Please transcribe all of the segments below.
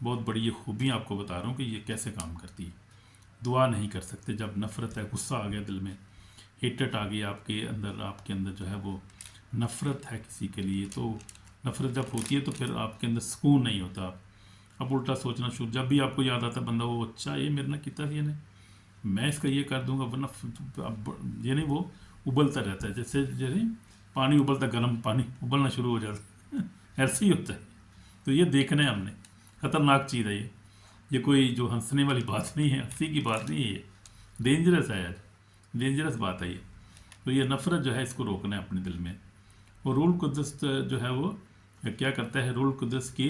بہت بڑی یہ خوبیاں آپ کو بتا رہا ہوں کہ یہ کیسے کام کرتی ہے. دعا نہیں کر سکتے جب نفرت ہے، غصہ آ گیا دل میں، ہیٹٹ آ گئی آپ کے اندر جو ہے وہ نفرت ہے کسی کے لیے، تو نفرت جب ہوتی ہے تو پھر آپ کے اندر سکون نہیں ہوتا. اب الٹا سوچنا شروع، جب بھی آپ کو یاد آتا ہے بندہ وہ اچھا یہ میرے نہ کیتا یہ نے، میں اس کا یہ کر دوں گا، ورنہ اب یعنی وہ ابلتا رہتا ہے، جیسے پانی ابلتا، گرم پانی ابلنا شروع ہو جاتا ہے ایسے ہی ہوتا ہے. تو یہ دیکھنا ہے ہم نے، خطرناک چیز ہے یہ کوئی جو ہنسنے والی بات نہیں ہے، ہنسی کی بات نہیں ہے، یہ ڈینجرس ہے یار، ڈینجرس بات ہے یہ. تو یہ نفرت جو ہے اس کو روکنا ہے اپنے دل میں. اور روح القدس جو ہے وہ کیا کرتا ہے، روح القدس کی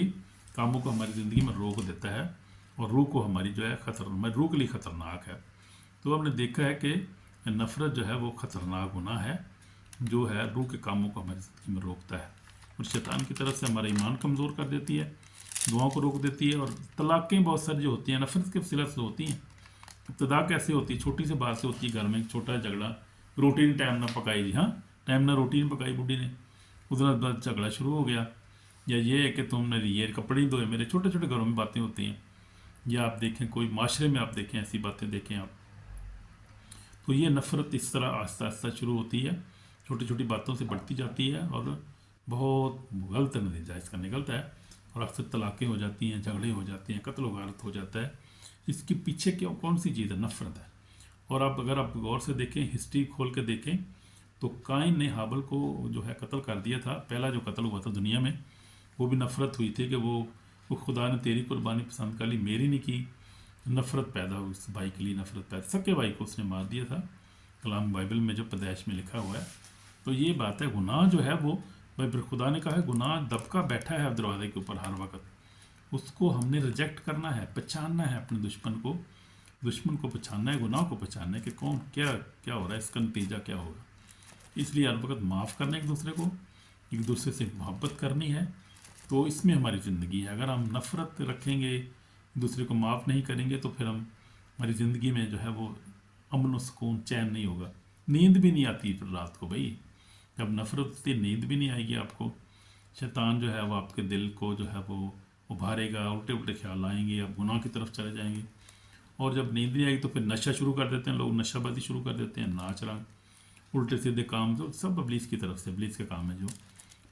کاموں کو ہماری زندگی میں روک دیتا ہے، اور روح کو ہماری جو ہے روح کے لیے خطرناک ہے. تو ہم نے دیکھا ہے کہ نفرت جو ہے وہ خطرناک گناہ ہے جو ہے روح کے کاموں کو ہماری زندگی میں روکتا ہے، اور شیطان کی طرف سے ہمارا ایمان کمزور کر دیتی ہے، دعاؤں کو روک دیتی ہے. اور طلاقیں بہت ساری جو ہوتی ہیں نفرت کے وسیلہ سے ہوتی ہیں. ابتدا کیسے ہوتی ہے، چھوٹی سی بات سے ہوتی ہے، گھر میں ایک چھوٹا جھگڑا، روٹی نے ٹائم نہ پکائی دی، ہاں ٹائم نہ روٹی نہیں پکائی بوڑھی نے، ادھر بعد جھگڑا شروع ہو گیا. یا یہ ہے کہ تم نے یہ کپڑے نہیں دھوئے، میرے چھوٹے چھوٹے گھروں میں باتیں ہوتی ہیں. یا آپ دیکھیں کوئی معاشرے میں آپ دیکھیں ایسی باتیں دیکھیں آپ، تو یہ نفرت اس طرح آہستہ آہستہ شروع ہوتی ہے، چھوٹی چھوٹی باتوں سے بڑھتی جاتی ہے، اور بہت غلط نتیجہ اس کا نکلتا ہے، اور اکثر طلاقیں ہو جاتی ہیں، جھگڑے ہو جاتے ہیں، قتل و غارت ہو جاتا ہے. اس کے پیچھے کون سی چیز ہے؟ نفرت ہے. اور اگر آپ غور سے دیکھیں، ہسٹری کھول کے دیکھیں، تو قائن نے حابل کو جو ہے قتل کر دیا تھا. پہلا جو قتل ہوا تھا دنیا میں وہ بھی نفرت ہوئی تھی کہ وہ خدا نے تیری قربانی پسند کر لی، میری نہیں کی. نفرت پیدا ہوئی اس بھائی کے لیے، نفرت پیدا، سکے بھائی کو اس نے مار دیا تھا. کلام بائبل میں جو پیدائش میں لکھا ہوا ہے. تو یہ بات ہے، گناہ جو ہے وہ بھائی خدا نے کہا ہے گناہ دبکا بیٹھا ہے دروازے کے اوپر ہر وقت، اس کو ہم نے ریجیکٹ کرنا ہے، پہچاننا ہے اپنے دشمن کو پہچاننا ہے، گناہ کو پہچاننا ہے کہ کون کیا ہو رہا ہے، اس کا نتیجہ کیا ہوگا. اس لیے ہر وقت معاف کرنا ایک دوسرے کو، ایک دوسرے سے محبت کرنی ہے. تو اس میں ہماری زندگی ہے. اگر ہم نفرت رکھیں گے، ایک دوسرے کو معاف نہیں کریں گے، تو پھر ہماری زندگی میں جو ہے وہ امن و سکون، چین نہیں ہوگا. نیند بھی نہیں آتی پھر رات کو. بھائی جب نفرت ہوتی ہے نیند بھی نہیں آئے گی آپ کو. شیطان جو ہے وہ آپ کے دل کو جو ہے وہ ابھارے گا، الٹے الٹے خیال آئیں گے، آپ گناہ کی طرف چلے جائیں گے. اور جب نیند نہیں آئے گی تو پھر نشہ شروع کر دیتے ہیں لوگ، نشہ بازی شروع کر دیتے ہیں، ناچ رنگ، الٹے سیدھے کام، جو سب ابلیس کی طرف سے، ابلیس کا کام ہے. جو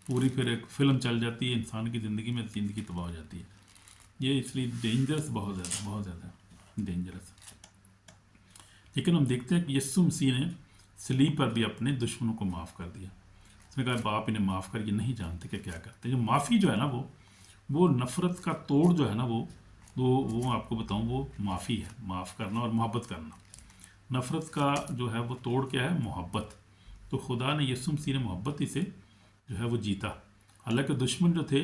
پوری پھر ایک فلم چل جاتی ہے انسان کی زندگی میں، زندگی تباہ ہو جاتی ہے. یہ اس لیے ڈینجرس، بہت زیادہ ڈینجرس. لیکن ہم دیکھتے ہیں کہ یسوع مسیح نے صلیب پر بھی اپنے دشمنوں کو معاف کر دیا. اس نے کہا باپ انہیں معاف کر، یہ نہیں جانتے کہ کیا کرتے. جو معافی جو ہے نا وہ نفرت کا توڑ جو ہے نا وہ آپ کو بتاؤں، وہ معافی ہے، معاف کرنا اور محبت کرنا. نفرت کا جو ہے وہ توڑ کیا ہے؟ محبت. تو خدا نے یسوع مسیح نے محبت ہی سے جو ہے وہ جیتا. حالانکہ دشمن جو تھے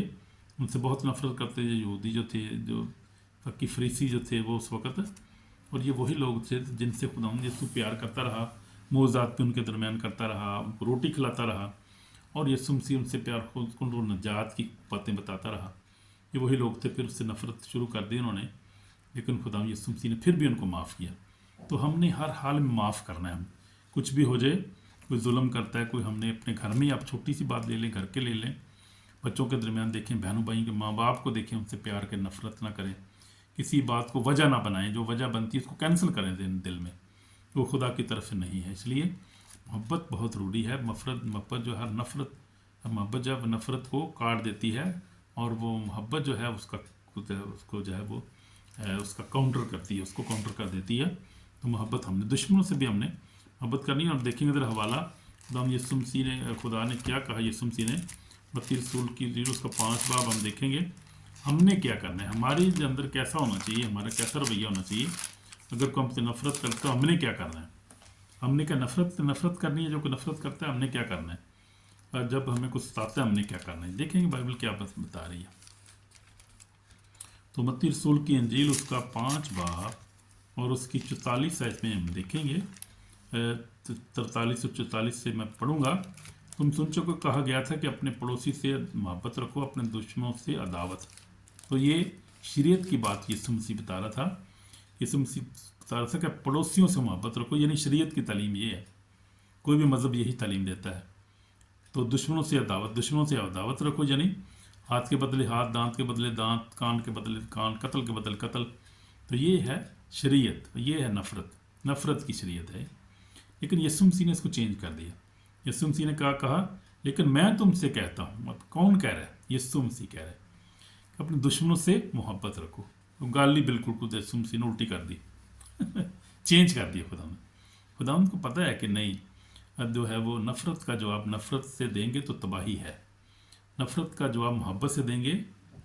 ان سے بہت نفرت کرتے تھے، یہودی جو تھے، جو فقی فریسی جو تھے وہ اس وقت، اور یہ وہی لوگ تھے جن سے خدا یسوع پیار کرتا رہا، معجزات بھی ان کے درمیان کرتا رہا، ان کو روٹی کھلاتا رہا، اور یسوع مسیح ان سے پیار خود کو نجات کی باتیں بتاتا رہا. یہ وہی لوگ تھے، پھر اس سے نفرت شروع کر دی انہوں نے، لیکن خدا یسوع مسیح نے پھر بھی ان کو معاف کیا. تو ہم نے ہر حال میں معاف کرنا ہے. ہم کچھ بھی ہو جائے، کوئی ظلم کرتا ہے، کوئی، ہم نے اپنے گھر میں، آپ چھوٹی سی بات لے لیں، گھر کے لے لیں، بچوں کے درمیان دیکھیں، بہنوں بھائیوں کے، ماں باپ کو دیکھیں، ان سے پیار کے، نفرت نہ کریں، کسی بات کو وجہ نہ بنائیں، جو وجہ بنتی ہے اس کو کینسل کریں دل میں، وہ خدا کی طرف سے نہیں ہے. اس لیے محبت بہت ضروری ہے. محبت جو ہر محبت جب نفرت کو کاٹ دیتی ہے، اور وہ محبت جو ہے اس کو جو ہے وہ اس کا کاؤنٹر کرتی ہے، اس کو کاؤنٹر کر دیتی ہے. تو محبت ہم نے دشمنوں سے بھی ہم نے محبت کرنی ہے. اور دیکھیں گے ادھر حوالہ یسوع مسیح نے، خدا نے کیا کہا یسوع مسیح نے، متی رسول کی اس کا 5 باب ہم دیکھیں گے. ہم نے کیا کرنا ہے، ہماری اندر کیسا ہونا چاہیے، ہمارا کیسا رویہ ہونا چاہیے. اگر کوئی ہم سے نفرت کرتا ہے، ہم نے کیا کرنا ہے. ہم نے کیا نفرت کرنی ہے. جو کوئی نفرت کرتا ہے ہم نے کیا کرنا ہے. اور جب ہمیں کچھ ستاتا ہے ہم نے کیا کرنا ہے. دیکھیں گے بائبل کیا بتا رہی ہے. تو متی رسول کی انجیل اس کا 5 باب اور اس کی 44 آیت میں ہم دیکھیں گے. 43 اور 44 سے میں پڑھوں گا. تم سن چکو کہا گیا تھا کہ اپنے پڑوسی سے محبت رکھو، اپنے دشمنوں سے عداوت. تو یہ شریعت کی بات یسوع مسیح بتا رہا تھا. یسوع مسیح بتا رہا تھا کہ پڑوسیوں سے محبت رکھو، یعنی شریعت کی تعلیم یہ ہے. کوئی بھی مذہب یہی تعلیم دیتا ہے. تو دشمنوں سے عداوت رکھو، یعنی ہاتھ کے بدلے ہاتھ، دانت کے بدلے دانت، کان کے بدلے کان، قتل کے بدلے قتل. تو یہ ہے شریعت، یہ ہے نفرت، نفرت کی شریعت ہے. لیکن یسوع مسیح نے اس کو چینج کر دیا. یسوع مسیح نے کہا لیکن میں تم سے کہتا ہوں. اب کون کہہ رہا ہے؟ یسوع مسیح کہہ رہا ہے کہ اپنے دشمنوں سے محبت رکھو. گالی بالکل خود یسوع مسیح نے الٹی کر دی. چینج کر دیا خدا نے. خدا ان کو پتہ ہے کہ نہیں، اب جو ہے وہ نفرت کا جواب نفرت سے دیں گے تو تباہی ہے، نفرت کا جواب محبت سے دیں گے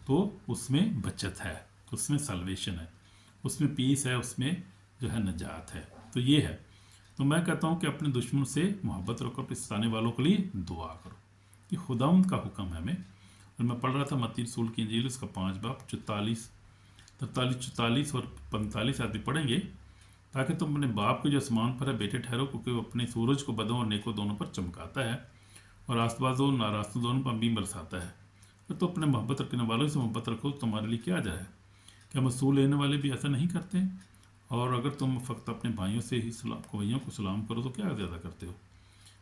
تو اس میں بچت ہے، اس میں سلویشن ہے، اس میں پیس ہے، اس میں جو ہے نجات ہے. تو یہ ہے. تو میں کہتا ہوں کہ اپنے دشمن سے محبت رکھو، اپنے ستانے والوں کے لیے دعا کرو. یہ خداوند کا حکم ہے ہمیں. اور میں پڑھ رہا تھا متی رسول کی انجیل، اس کا 5 باب 43 44 اور 45 آدمی پڑھیں گے. تاکہ تم اپنے باپ کے جو آسمان پر ہے بیٹے ٹھہرو، کیونکہ وہ اپنے سورج کو بدوں اور نیکوں دونوں پر چمکاتا ہے اور راست بازوں اور ناراستوں دونوں پر بھی برساتا ہے. تو اپنے محبت رکھنے والوں سے محبت رکھو. تمہارے لیے کیا جائے؟ کیا مسئول لینے والے بھی ایسا نہیں کرتے؟ اور اگر تم فقط اپنے بھائیوں سے ہی بھائیوں کو سلام کرو تو کیا زیادہ کرتے ہو؟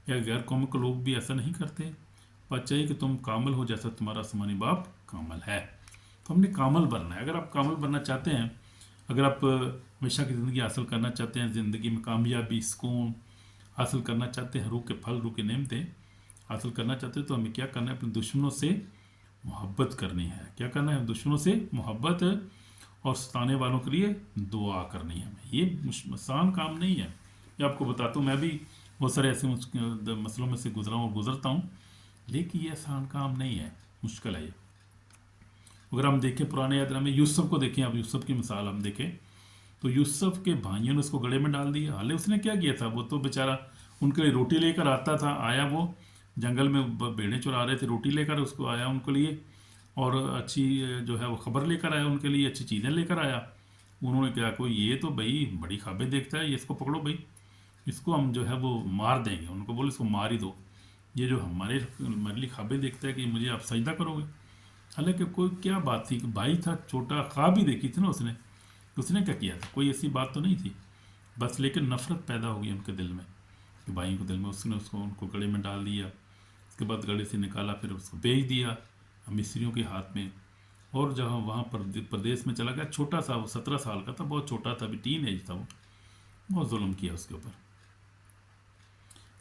یا غیر قوموں کے لوگ بھی ایسا نہیں کرتے؟ بات چاہیے کہ تم کامل ہو جیسا تمہارا آسمانی باپ کامل ہے. تو ہم نے کامل بننا ہے. اگر آپ کامل بننا چاہتے ہیں، اگر آپ ہمیشہ کی زندگی حاصل کرنا چاہتے ہیں، زندگی میں کامیابی سکون حاصل کرنا چاہتے ہیں، روح کے پھل روح کے نعمتیں حاصل کرنا چاہتے ہیں، تو ہمیں کیا کرنا ہے؟ اپنے دشمنوں سے محبت کرنی ہے. کیا کرنا ہے؟ دشمنوں سے محبت اور ستانے والوں کے لیے دعا کرنی ہے. یہ آسان کام نہیں ہے. یہ آپ کو بتاتا ہوں، میں بھی بہت سارے ایسے مسئلوں میں سے گزرا ہوں اور گزرتا ہوں، لیکن یہ آسان کام نہیں ہے، مشکل ہے یہ. اگر ہم دیکھیں پرانے عہد میں یوسف کو دیکھیں، آپ یوسف کی مثال ہم دیکھیں تو یوسف کے بھائیوں نے اس کو گڑھے میں ڈال دیا. حالانکہ اس نے کیا کیا تھا؟ وہ تو بیچارہ ان کے لیے روٹی لے کر آتا تھا. آیا وہ جنگل میں بھیڑیں چرا رہے تھے، روٹی لے کر اس کو آیا ان کے لیے، اور اچھی جو ہے وہ خبر لے کر آیا ان کے لیے، اچھی چیزیں لے کر آیا. انہوں نے کہا کوئی یہ تو بھائی بڑی خوابیں دیکھتا ہے، یہ اس کو پکڑو بھائی، اس کو ہم جو ہے وہ مار دیں گے. ان کو بولے اس کو مار ہی دو، یہ جو ہمارے لیے خوابیں دیکھتا ہے کہ مجھے آپ سجدہ کرو گے. حالانکہ کوئی کیا بات تھی کہ بھائی تھا چھوٹا، خواب ہی دیکھی تھی نا اس نے کیا کیا تھا؟ کوئی ایسی بات تو نہیں تھی بس. لیکن نفرت پیدا ہو گئی ان کے دل میں کہ بھائیوں کے دل میں. اس نے ان کو گڑھے میں ڈال دیا. اس کے بعد گڑھے سے نکالا، پھر اس کو بیچ دیا مصریوں کے ہاتھ میں. اور جہاں وہاں پر پردیس میں چلا گیا، چھوٹا سا وہ 17 سال کا تھا، بہت چھوٹا تھا، ابھی ٹین ایج تھا. وہ بہت ظلم کیا اس کے اوپر.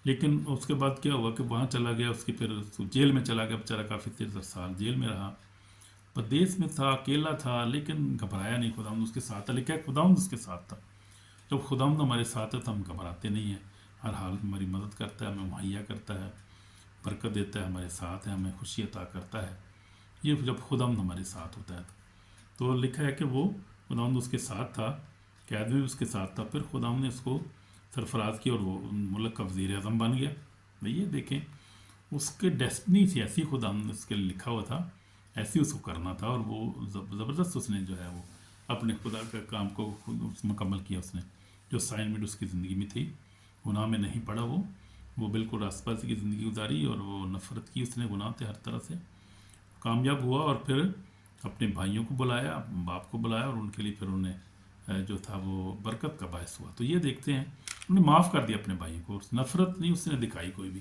لیکن اس کے بعد کیا ہوا کہ وہاں چلا گیا، اس کی پھر جیل میں چلا گیا بیچارہ، کافی 13 سال جیل میں رہا. پردیس میں تھا، اکیلا تھا، لیکن گھبرایا نہیں. خداوند اس کے ساتھ تھا. لیکن خداوند اس کے ساتھ تھا. جب خداوند ہمارے ساتھ ہے تو ہم گھبراتے نہیں ہیں. ہر حال میں ہماری مدد کرتا ہے، ہمیں مہیا کرتا ہے، برکت دیتا ہے، ہمارے ساتھ ہے، ہمیں خوشی عطا کرتا ہے. یہ جب خداوند ہمارے ساتھ ہوتا ہے تو لکھا ہے کہ وہ خداوند اس کے ساتھ تھا، قید میں بھی اس کے ساتھ تھا. پھر خداوند نے اس کو سرفراز کیا اور وہ ملک کا وزیر اعظم بن گیا. یہ دیکھیں اس کے ڈیسٹنی تھی ایسی، خداوند نے اس کے لکھا ہوا تھا، ایسے اس کو کرنا تھا. اور وہ زبردست اس نے جو ہے وہ اپنے خدا کا کام کو مکمل کیا. اس نے جو اسائنمنٹ اس کی زندگی میں تھی، گناہ میں نہیں پڑا. وہ بالکل راست بازی کی زندگی گزاری اور وہ نفرت کی اس نے گناہ سے ہر طرح سے. کامیاب ہوا اور پھر اپنے بھائیوں کو بلایا، باپ کو بلایا، اور ان کے لیے پھر انہیں جو تھا وہ برکت کا باعث ہوا. تو یہ دیکھتے ہیں انہوں نے معاف کر دیا اپنے بھائیوں کو. نفرت نہیں اس نے دکھائی کوئی بھی.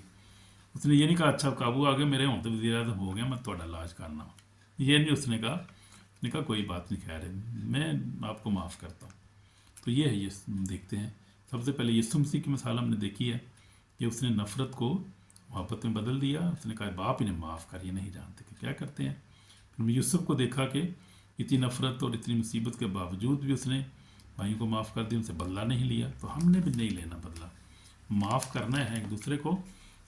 اس نے یہ نہیں کہا اچھا قابو آ گیا میرے ہوں تو وزیر اعظم ہو گیا میں تھوڑا علاج کرنا ہوں، یہ نہیں اس نے کہا. نے کہا کوئی بات نہیں، خیر ہے، میں آپ کو معاف کرتا ہوں. تو یہ ہے، یہ دیکھتے ہیں. سب سے پہلے یسوع مسیح کی مثال ہم نے دیکھی ہے کہ اس نے نفرت کو محبت میں بدل دیا. اس نے کہا باپ انہیں معاف کر، یہ نہیں جانتے کہ کیا کرتے ہیں. پھر میں یوسف کو دیکھا کہ اتنی نفرت اور اتنی مصیبت کے باوجود بھی اس نے بھائیوں کو معاف کر دیا، ان سے بدلہ نہیں لیا. تو ہم نے بھی نہیں لینا بدلہ، معاف کرنا ہے ایک دوسرے کو.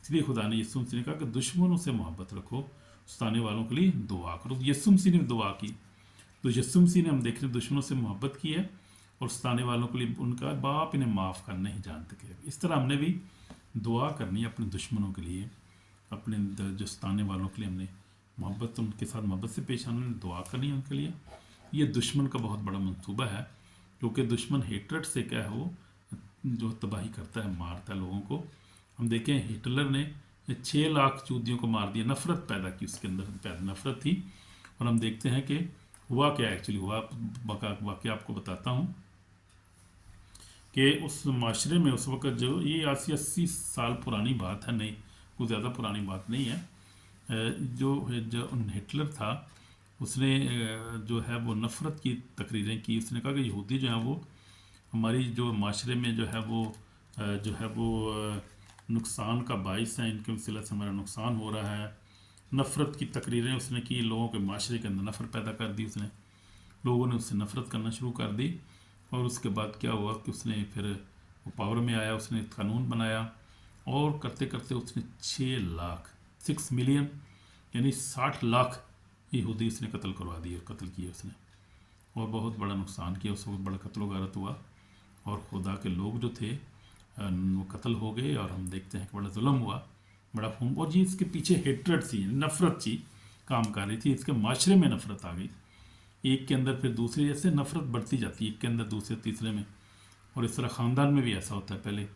اس لیے خدا نے یسوع مسیح نے کہا کہ دشمنوں سے محبت رکھو، ستانے والوں کے لیے دعا کرو. یسوع مسیح نے دعا کی. تو یسوع مسیح نے ہم دیکھ رہے دشمنوں سے محبت کی ہے اور ستانے والوں کے لیے ان کا باپ انہیں معاف کر نہیں جانتے کہ. اس طرح ہم نے بھی دعا کرنی ہے اپنے دشمنوں کے لیے، اپنے جو ستانے والوں کے لیے. ہم نے محبت، ان کے ساتھ محبت سے پیش آنا، دعا کرنی ہے ان کے لیے. یہ دشمن کا بہت بڑا منصوبہ ہے، کیونکہ دشمن ہیٹرٹ سے کیا ہے وہ جو تباہی کرتا ہے، مارتا ہے لوگوں کو. ہم دیکھیں ہٹلر نے 6 لاکھ یہودیوں کو مار دیا. نفرت پیدا کی اس کے اندر، نفرت تھی. اور ہم دیکھتے ہیں کہ ہوا کیا ایکچولی ہوا. واقعہ آپ کو بتاتا ہوں کہ اس معاشرے میں اس وقت جو یہ 80 سال پرانی بات ہے، نہیں کوئی زیادہ پرانی بات نہیں ہے. جو ہٹلر تھا اس نے جو ہے وہ نفرت کی تقریریں کی. اس نے کہا کہ یہودی جو ہیں وہ ہماری جو معاشرے میں جو ہے وہ نقصان کا باعث ہیں، ان کے وسیلہ سے ہمارا نقصان ہو رہا ہے. نفرت کی تقریریں اس نے کی، لوگوں کے معاشرے کے اندر نفرت پیدا کر دی. اس نے لوگوں نے اس سے نفرت کرنا شروع کر دی. اور اس کے بعد کیا ہوا کہ اس نے پھر وہ پاور میں آیا، اس نے قانون بنایا اور کرتے کرتے اس نے 6 ملین یعنی 60 لاکھ یہودی اس نے قتل کروا دیے اور قتل کیے اس نے، اور بہت بڑا نقصان کیا. اس وقت بڑا قتل و غارت ہوا اور خدا کے لوگ جو تھے وہ قتل ہو گئے. اور ہم دیکھتے ہیں کہ بڑا ظلم ہوا، بڑا خون. اور جی اس کے پیچھے ہیٹرڈ تھی، نفرت تھی کام کر رہی تھی. اس کے معاشرے میں نفرت آ گئی، ایک کے اندر پھر دوسرے، جیسے نفرت بڑھتی جاتی ہے ایک کے اندر دوسرے تیسرے میں. اور اس طرح خاندان میں بھی ایسا ہوتا ہے، پہلے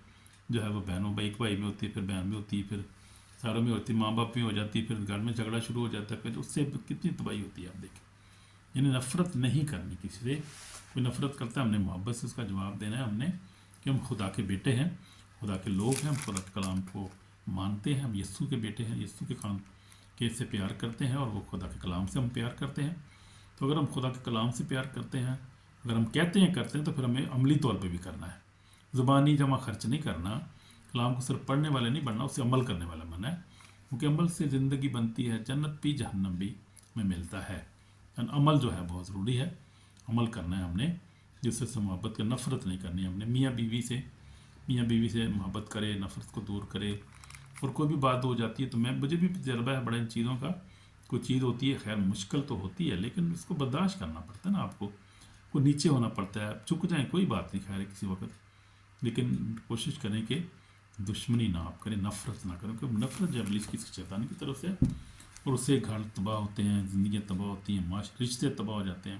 جو ہے وہ بہنوں ایک بھائی میں ہوتی ہے، پھر بہن میں ہوتی ہے، پھر ساروں میں ہوتی ہے، ماں باپ میں ہو جاتی ہے، پھر گھر میں جھگڑا شروع ہو جاتا ہے. پھر اس سے کتنی تباہی ہوتی ہے آپ دیکھیں. یعنی نفرت نہیں کرنی کسی سے. کوئی نفرت کرتا ہے ہم نے محبت سے اس کا جواب دینا ہے. ہم نے کہ ہم خدا کے بیٹے ہیں، خدا کے لوگ ہیں، ہم خدا کے کلام کو مانتے ہیں، ہم یسوع کے بیٹے ہیں، یسوع کے کلام کے سے پیار کرتے ہیں، اور وہ خدا کے کلام سے ہم پیار کرتے ہیں. تو اگر ہم خدا کے کلام سے پیار کرتے ہیں، اگر ہم کہتے ہیں کرتے ہیں، تو پھر ہمیں عملی طور پہ بھی کرنا ہے. زبانی جمع خرچ نہیں کرنا، کلام کو صرف پڑھنے والے نہیں بننا، اسے عمل کرنے والا بننا ہے. کیونکہ عمل سے زندگی بنتی ہے، جنت بھی جہنم بھی میں ملتا ہے. عمل جو ہے بہت ضروری ہے، عمل کرنا ہے ہم نے، جس سے محبت کا نفرت نہیں کرنی ہے ہم نے. میاں بیوی سے محبت کرے، نفرت کو دور کرے. اور کوئی بھی بات ہو جاتی ہے تو مجھے بھی تجربہ ہے بڑا ان چیزوں کا. کوئی چیز ہوتی ہے، خیر مشکل تو ہوتی ہے، لیکن اس کو برداشت کرنا پڑتا ہے نا. آپ کو نیچے ہونا پڑتا ہے، چک جائیں کوئی بات نہیں، خیر ہے کسی وقت، لیکن کوشش کریں کہ دشمنی نہ آپ کریں، نفرت نہ کریں. کیونکہ نفرت جو ابلیس کی شیطان کی طرف سے، اور اس سے گھر تباہ ہوتے ہیں، زندگیاں تباہ ہوتی ہیں، رشتے تباہ ہو جاتے ہیں.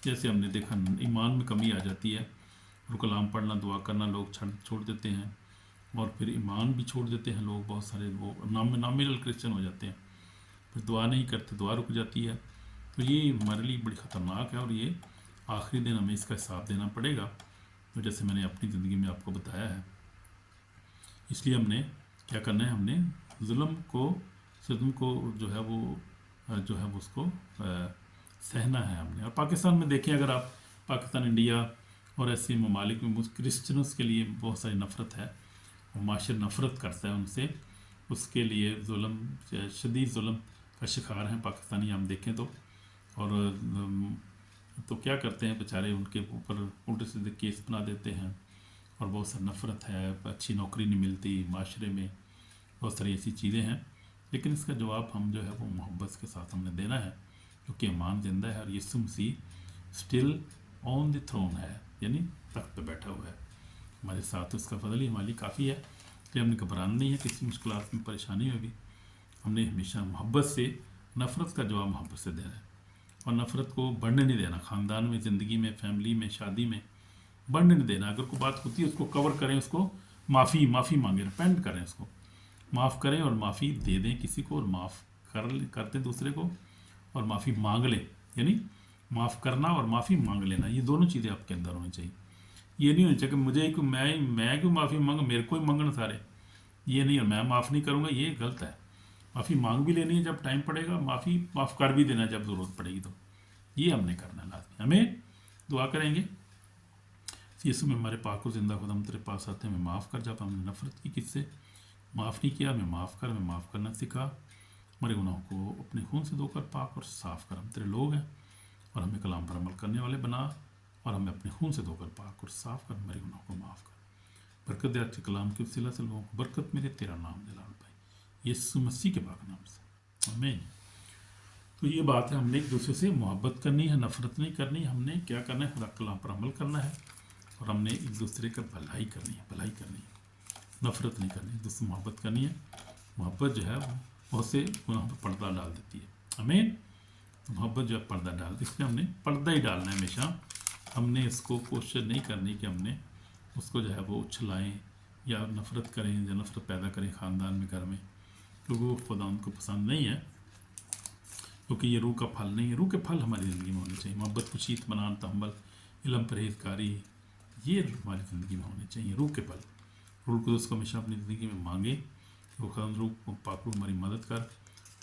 جیسے ہم نے دیکھا ایمان میں کمی آ جاتی ہے، اور کلام پڑھنا دعا کرنا لوگ چھوڑ دیتے ہیں، اور پھر ایمان بھی چھوڑ دیتے ہیں لوگ. بہت سارے وہ نامنل کرسچن ہو جاتے ہیں، پھر دعا نہیں کرتے، دعا رک جاتی ہے. تو یہ ہمارے لیے بڑی خطرناک ہے، اور یہ آخری دن ہمیں اس کا حساب دینا پڑے گا. تو جیسے میں نے اپنی زندگی میں آپ کو بتایا ہے، اس لیے ہم نے کیا کرنا ہے، ہم نے ظلم کو جو ہے وہ اس کو سہنا ہے ہم نے. اور پاکستان میں دیکھیں، اگر آپ پاکستان، انڈیا اور ایسے ممالک میں کرسچنس کے لیے بہت ساری نفرت ہے، معاشر نفرت کرتا ہے ان سے، اس کے لیے شدید ظلم کا شکار ہیں پاکستانی. ہم دیکھیں تو کیا کرتے ہیں بیچارے، ان کے اوپر الٹے سیدھے کیس بنا دیتے ہیں، اور بہت ساری نفرت ہے، اچھی نوکری نہیں ملتی معاشرے میں، بہت ساری ایسی چیزیں ہیں. لیکن اس کا جواب ہم جو ہے وہ محبت کے ساتھ ہم نے دینا ہے، کیونکہ ایمان زندہ ہے، اور یسوع مسیح اسٹل آن دی تھرون ہے، یعنی تخت پہ بیٹھا ہوا ہے ہمارے ساتھ. اس کا فضل ہی ہمارے لیے کافی ہے کہ ہم نے گھبرانا نہیں ہے کسی مشکلات میں، پریشانی میں بھی. ہم نے ہمیشہ محبت سے، نفرت کا جواب محبت سے دینا ہے، اور نفرت کو بڑھنے نہیں دینا. خاندان میں، زندگی میں، فیملی میں، شادی میں بڑھنے نہیں دینا. اگر کوئی بات ہوتی ہے اس کو کور کریں، اس کو معافی مانگیں، ریپینٹ کریں، اس کو معاف کریں اور معافی دے دیں کسی کو، اور معاف کر دیں دوسرے کو، اور معافی مانگ لیں. یعنی معاف کرنا اور معافی مانگ لینا، یہ دونوں چیزیں آپ کے اندر ہونی چاہیے. یہ نہیں ہونی چاہیے کہ میں کیوں معافی مانگا، میرے کو ہی مانگنا سارے. یہ نہیں، اور میں معاف نہیں کروں گا، یہ غلط ہے. معافی مانگ بھی لینی ہے جب ٹائم پڑے گا، معاف کر بھی دینا جب ضرورت پڑے گی. تو یہ ہم نے کرنا ہے لازمی. ہمیں دعا کریں گے، یسوع میں ہمارے پاک و زندہ خدا، ہم تیرے پاس آتے ہیں، ہمیں معاف کر. جب ہم نے نفرت کی کس سے، معاف نہیں کیا، ہمیں معاف کر، ہمیں معاف کرنا سکھا. ہمارے گناہوں کو اپنے خون سے دھو کر پاک اور صاف کر. ہم تیرے لوگ ہیں، اور ہمیں کلام پر عمل کرنے والے بنا، اور ہمیں اپنے خون سے دھو کر پاک اور صاف کر. ہمارے گناہوں کو معاف کر. برکت دے آج کے کلام کے وسیلہ سے لوگوں کو برکت ملے، تیرا نام جلال پائے، یسوع مسیح کے پاک نام سے، آمین. تو یہ بات ہے، ہم نے ایک دوسرے سے محبت کرنی ہے، نفرت نہیں کرنی. ہم نے کیا کرنا ہے، خدا کلام پر عمل کرنا ہے، اور ہم نے ایک دوسرے کا بھلائی کرنی ہے، نفرت نہیں کرنی، دوسرے سے محبت کرنی ہے. محبت جو ہے وہ بہت سے گناہوں پر پردہ ڈال دیتی ہے. آمین. محبت جو ہے پردہ ڈال دی، اس لیے ہم نے پردہ ہی ڈالنا ہے ہمیشہ. ہم نے اس کو کوشش نہیں کرنی کہ ہم نے اس کو جو ہے وہ اچھلائیں یا نفرت کریں یا نفرت پیدا کریں خاندان میں، گھر میں، کیونکہ وہ خدا ان کو پسند نہیں ہے، کیونکہ یہ روح کا پھل نہیں ہے. روح کے پھل ہماری زندگی میں ہونے چاہیے. محبت، خوشی، اطمینان، تحمل، علم، پرہیزگاری، یہ ہماری زندگی میں ہونے چاہیے روح کے پھل. روح القدس کو ہمیشہ اپنی زندگی میں مانگیں، وہ خدا روح پاک روح ہماری مدد کر،